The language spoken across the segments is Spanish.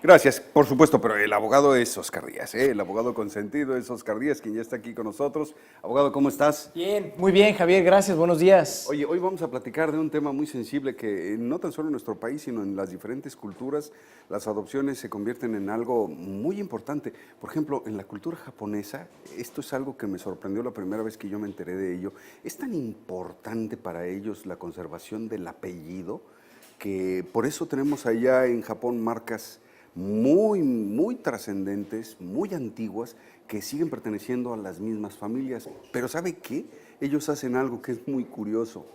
Gracias, por supuesto, pero el abogado es Oscar Díaz, ¿eh? El abogado consentido es Oscar Díaz, quien ya está aquí con nosotros. Abogado, ¿cómo estás? Bien, muy bien, Javier, gracias, buenos días. Oye, hoy vamos a platicar de un tema muy sensible que no tan solo en nuestro país, sino en las diferentes culturas, las adopciones se convierten en algo muy importante. Por ejemplo, en la cultura japonesa, esto es algo que me sorprendió la primera vez que yo me enteré de ello. Es tan importante para ellos la conservación del apellido que por eso tenemos allá en Japón marcas muy trascendentes, muy antiguas, que siguen perteneciendo a las mismas familias. Pero ¿sabe qué? Ellos hacen algo que es muy curioso.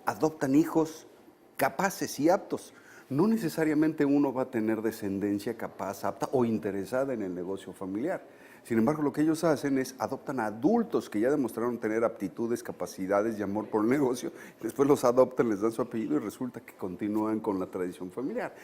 Adoptan hijos capaces y aptos. No necesariamente uno va a tener descendencia capaz, apta o interesada en el negocio familiar. Sin embargo, lo que ellos hacen es adoptan a adultos que ya demostraron tener aptitudes, capacidades y amor por el negocio, después los adoptan, les dan su apellido y resulta que continúan con la tradición familiar.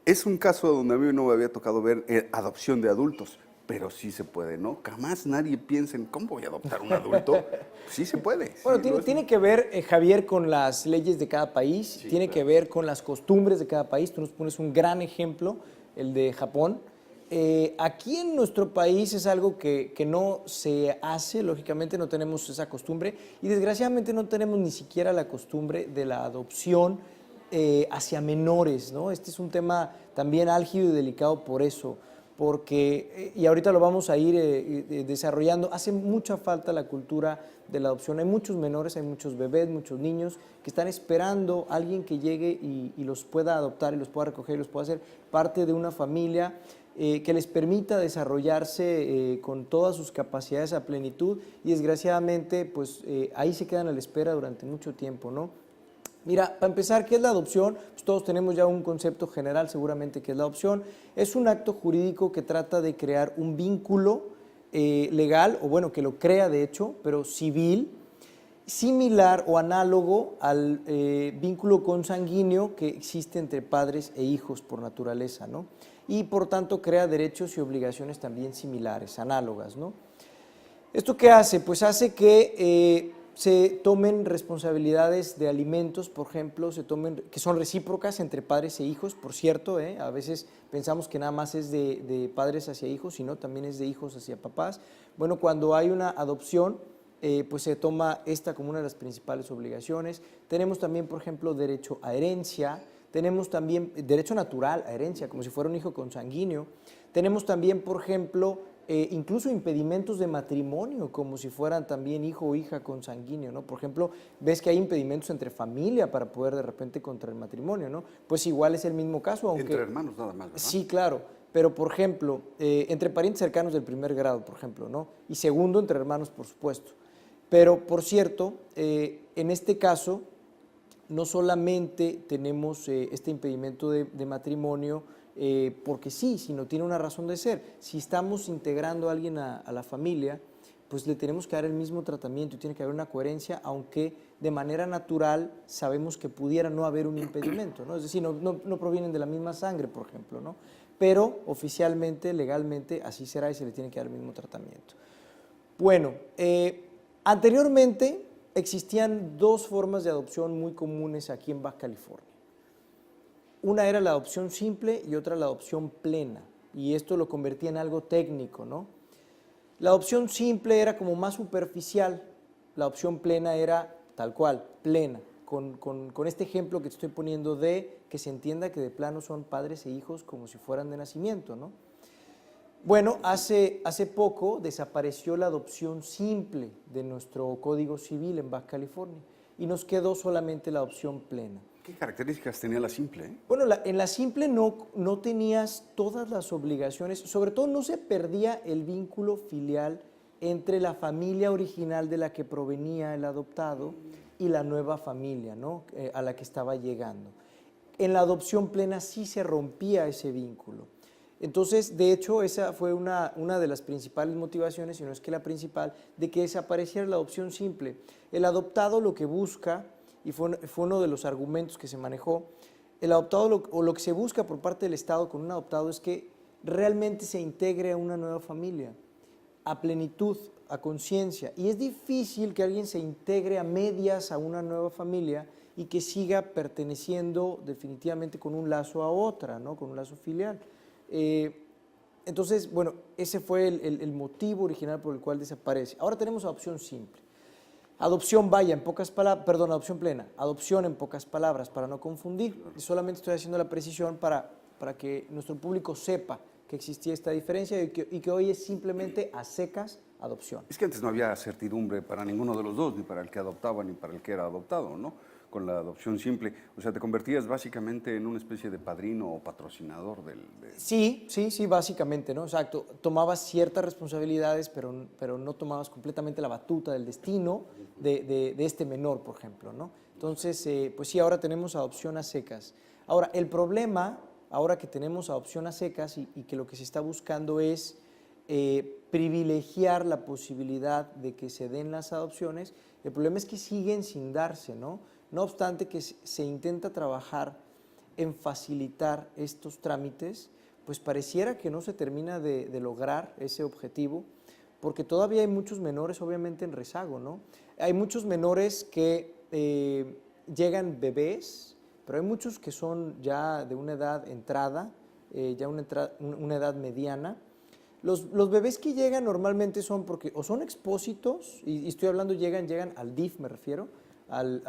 Es un caso donde a mí no me había tocado ver adopción de adultos, pero sí se puede, ¿no? Jamás nadie piensa en cómo voy a adoptar un adulto. Sí se puede. Bueno, Sí, tiene que ver, Javier, con las leyes de cada país, Sí, tiene claro. que ver con las costumbres de cada país. Tú nos pones un gran ejemplo, el de Japón. Aquí en nuestro país es algo que no se hace, lógicamente no tenemos esa costumbre y desgraciadamente no tenemos ni siquiera la costumbre de la adopción hacia menores, ¿no? Este es un tema también álgido y delicado por eso, porque, y ahorita lo vamos a ir desarrollando, hace mucha falta la cultura de la adopción. Hay muchos menores, hay muchos bebés, muchos niños que están esperando a alguien que llegue y los pueda adoptar y los pueda recoger y los pueda hacer parte de una familia que les permita desarrollarse con todas sus capacidades a plenitud y desgraciadamente pues ahí se quedan a la espera durante mucho tiempo, ¿no? Mira, para empezar, ¿qué es la adopción? Pues todos tenemos ya un concepto general seguramente que es la adopción. Es un acto jurídico que trata de crear un vínculo legal, o bueno, que lo crea de hecho, pero civil, similar o análogo al vínculo consanguíneo que existe entre padres e hijos por naturaleza, ¿no? Y por tanto crea derechos y obligaciones también similares, análogas, ¿no? ¿Esto qué hace? Pues hace que se tomen responsabilidades de alimentos, por ejemplo, que son recíprocas entre padres e hijos, por cierto, a veces pensamos que nada más es de padres hacia hijos, sino también es de hijos hacia papás. Bueno, cuando hay una adopción, pues se toma esta como una de las principales obligaciones. Tenemos también, por ejemplo, derecho a herencia, tenemos también derecho natural a herencia, como si fuera un hijo consanguíneo. Tenemos también, por ejemplo, incluso impedimentos de matrimonio, como si fueran también hijo o hija consanguíneo, ¿no? Por ejemplo, ves que hay impedimentos entre familia para poder de repente contra el matrimonio, ¿no? Pues igual es el mismo caso, aunque... Entre hermanos nada más, ¿verdad? Sí, claro, pero por ejemplo, entre parientes cercanos del primer grado, por ejemplo, ¿no? Y segundo, entre hermanos, por supuesto. Pero, por cierto, en este caso, no solamente tenemos este impedimento de matrimonio porque sí, sino tiene una razón de ser. Si estamos integrando a alguien a la familia, pues le tenemos que dar el mismo tratamiento y tiene que haber una coherencia, aunque de manera natural sabemos que pudiera no haber un impedimento, ¿no? Es decir, no provienen de la misma sangre, por ejemplo, ¿no? Pero oficialmente, legalmente, así será y se le tiene que dar el mismo tratamiento. Bueno, anteriormente existían dos formas de adopción muy comunes aquí en Baja California. Una era la adopción simple y otra la adopción plena, y esto lo convertía en algo técnico, ¿no? La adopción simple era como más superficial, la adopción plena era tal cual, plena, con este ejemplo que te estoy poniendo de que se entienda que de plano son padres e hijos como si fueran de nacimiento, ¿no? Bueno, hace poco desapareció la adopción simple de nuestro Código Civil en Baja California y nos quedó solamente la adopción plena. ¿Qué características tenía la simple? Bueno, en la simple no tenías todas las obligaciones, sobre todo no se perdía el vínculo filial entre la familia original de la que provenía el adoptado y la nueva familia, ¿no? A la que estaba llegando. En la adopción plena sí se rompía ese vínculo. Entonces, de hecho, esa fue una de las principales motivaciones, si no es que la principal, de que desapareciera la adopción simple. El adoptado lo que busca, y fue uno de los argumentos que se manejó, el adoptado o lo que se busca por parte del Estado con un adoptado es que realmente se integre a una nueva familia, a plenitud, a conciencia. Y es difícil que alguien se integre a medias a una nueva familia y que siga perteneciendo definitivamente con un lazo a otra, ¿no? Con un lazo filial. Entonces, bueno, ese fue el motivo original por el cual desaparece. Ahora tenemos adopción simple. Adopción vaya, en pocas palabras, perdón, adopción plena. Adopción en pocas palabras, para no confundir. Solamente estoy haciendo la precisión para que nuestro público sepa que existía esta diferencia y que hoy es simplemente a secas adopción. Es que antes no había certidumbre para ninguno de los dos, ni para el que adoptaba ni para el que era adoptado, ¿no? Con la adopción simple. O sea, te convertías básicamente en una especie de padrino o patrocinador Sí, básicamente, ¿no? Exacto. Tomabas ciertas responsabilidades, pero no tomabas completamente la batuta del destino de este menor, por ejemplo, ¿no? Entonces, pues sí, ahora tenemos adopción a secas. Ahora, el problema, ahora que tenemos adopción a secas y que lo que se está buscando es privilegiar la posibilidad de que se den las adopciones, el problema es que siguen sin darse, ¿no? No obstante que se intenta trabajar en facilitar estos trámites, pues pareciera que no se termina de lograr ese objetivo, porque todavía hay muchos menores obviamente en rezago, ¿no? Hay muchos menores que llegan bebés, pero hay muchos que son ya de una edad entrada, ya una edad mediana. Los bebés que llegan normalmente son porque o son expósitos, y estoy hablando llegan al DIF, me refiero, al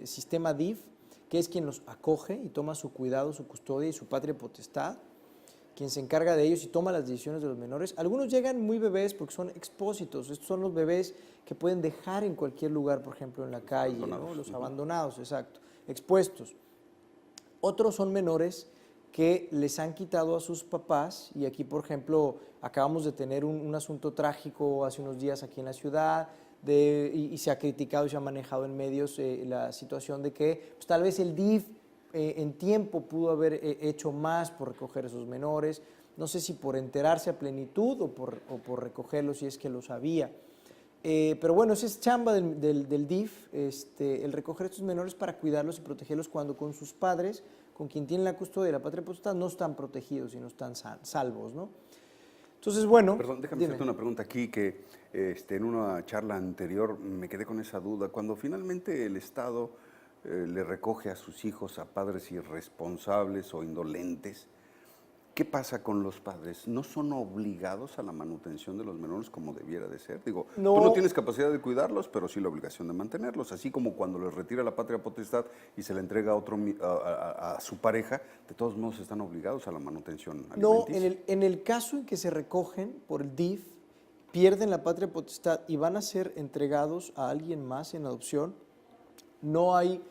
sistema DIF, que es quien los acoge y toma su cuidado, su custodia y su patria potestad, quien se encarga de ellos y toma las decisiones de los menores. Algunos llegan muy bebés porque son expósitos, estos son los bebés que pueden dejar en cualquier lugar, por ejemplo en la calle, ¿no? Los abandonados, exacto, expuestos. Otros son menores que les han quitado a sus papás, y aquí, por ejemplo, acabamos de tener un asunto trágico hace unos días aquí en la ciudad, y se ha criticado y se ha manejado en medios la situación de que pues, tal vez el DIF en tiempo pudo haber hecho más por recoger a esos menores, no sé si por enterarse a plenitud o por recogerlos si es que lo sabía. Pero bueno, esa es chamba del DIF, el recoger a estos menores para cuidarlos y protegerlos cuando con sus padres, con quien tienen la custodia de la patria potestad, no están protegidos y no están salvos, ¿no? Entonces, bueno... Perdón, déjame hacerte una pregunta aquí que en una charla anterior me quedé con esa duda. Cuando finalmente el Estado le recoge a sus hijos a padres irresponsables o indolentes, ¿qué pasa con los padres? ¿No son obligados a la manutención de los menores como debiera de ser? Digo, No. tú no tienes capacidad de cuidarlos, pero sí la obligación de mantenerlos. Así como cuando les retira la patria potestad y se le entrega a, a su pareja, de todos modos están obligados a la manutención alimenticia. No, en el caso en que se recogen por el DIF, pierden la patria potestad y van a ser entregados a alguien más en adopción, no hay